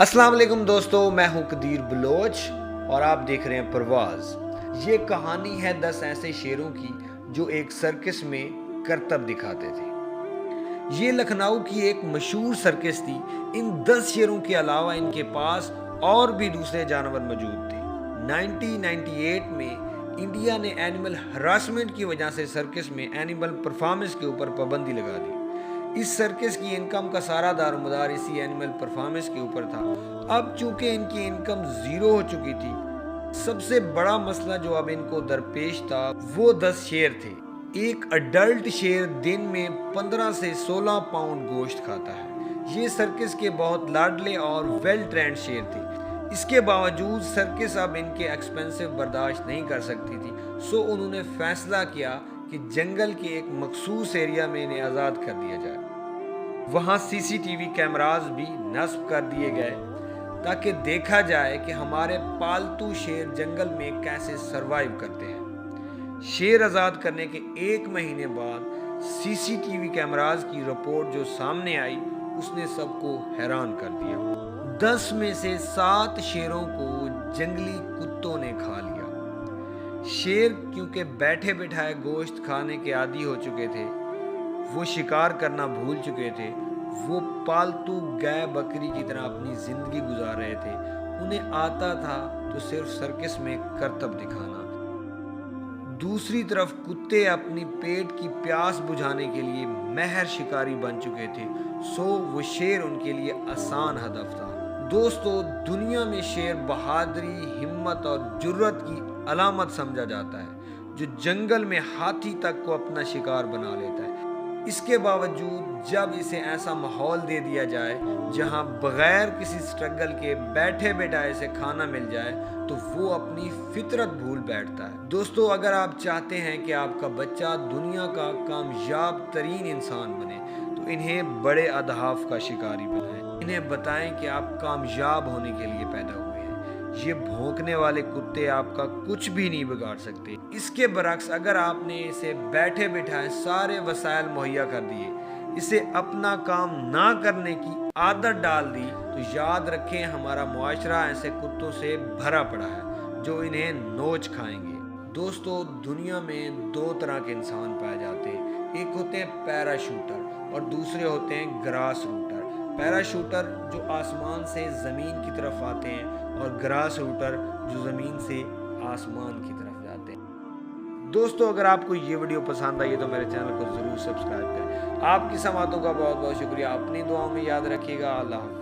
अस्सलाम वालेकुम दोस्तों, मैं हूं कदीर बलोच और आप देख रहे हैं परवाज़। ये कहानी है 10 ऐसे शेरों की जो एक सर्कस में करतब दिखाते थे। ये लखनऊ की एक मशहूर सर्कस थी। इन 10 शेरों के अलावा इनके पास और भी दूसरे जानवर मौजूद थे। 1998 में इंडिया ने एनिमल हरासमेंट की वजह से सर्कस में एनिमल परफॉर्मेंस के ऊपर पाबंदी लगा दी। इस सर्कस की इनकम का सारा दारोमदार इसी एनिमल परफॉर्मेंस के ऊपर था। अब चूंकि इनकी इनकम जीरो हो चुकी थी, सबसे बड़ा मसला जो अब इनको दरपेश था वो 10 शेर थे। एक अडल्ट शेर दिन में 15 से 16 पाउंड गोश्त खाता है। ये सर्कस के बहुत लाडले और वेल ट्रेंड शेर थे। इसके बावजूद सर्कस अब इनके एक्सपेंसिव बर्दाश्त नहीं कर सकती थी, सो उन्होंने फैसला किया कि जंगल के एक मखसूस एरिया में इन्हें आज़ाद कर दिया जाए। वहाँ सीसीटीवी कैमरास भी नस्ब कर दिए गए ताकि देखा जाए कि हमारे पालतू शेर जंगल में कैसे सरवाइव करते हैं। शेर आज़ाद करने के 1 महीने बाद सीसीटीवी कैमरास की रिपोर्ट जो सामने आई उसने सबको हैरान कर दिया। 10 में से 7 शेरों को जंगली कुत्तों ने खा लिया। शेर क्योंकि बैठे बिठाए गोश्त खाने के आदी हो चुके थे, वो शिकार करना भूल चुके थे, वो पालतू गाय बकरी की तरह अपनी जिंदगी गुजार रहे थे। उन्हें आता था तो सिर्फ सर्कस में करतब दिखाना। दूसरी तरफ कुत्ते अपनी पेट की प्यास बुझाने के लिए महर शिकारी बन चुके थे, सो वो शेर उनके लिए आसान हदफ था। दोस्तों, दुनिया में शेर बहादुरी, हिम्मत और जुर्रत की अलामत समझा जाता है, जो जंगल में हाथी तक को अपना शिकार बना लेता है। इसके बावजूद जब इसे ऐसा माहौल दे दिया जाए जहां बगैर किसी स्ट्रगल के बैठे बैठाए से खाना मिल जाए तो वो अपनी फितरत भूल बैठता है। दोस्तों, अगर आप चाहते हैं कि आपका बच्चा दुनिया का कामयाब तरीन इंसान बने तो इन्हें बड़े अहदाफ का शिकारी बनाएं। इन्हें बताएं कि आप कामयाब होने के लिए पैदा हुए हैं। ये भौंकने वाले कुत्ते आपका कुछ भी नहीं बिगाड़ सकते। इसके बरक्स अगर आपने इसे बैठे बिठाए सारे वसाइल मुहैया कर दिए, इसे अपना काम ना करने की आदत डाल दी, तो याद रखें हमारा मुआशरा ऐसे कुत्तों से भरा पड़ा है जो इन्हें नोच खाएंगे। दोस्तों, दुनिया में 2 तरह के इंसान पाए जाते हैं। एक होते हैं पैराशूटर और दूसरे होते हैं ग्रास रूटर। पैराशूटर जो आसमान से ज़मीन की तरफ आते हैं और ग्रास रूटर जो ज़मीन से आसमान की तरफ जाते हैं। दोस्तों, अगर आपको ये वीडियो पसंद आई है तो मेरे चैनल को ज़रूर सब्सक्राइब करें। आपकी समातों का बहुत बहुत शुक्रिया। अपनी दुआओं में याद रखिएगा। अल्लाह हाफ़िज़।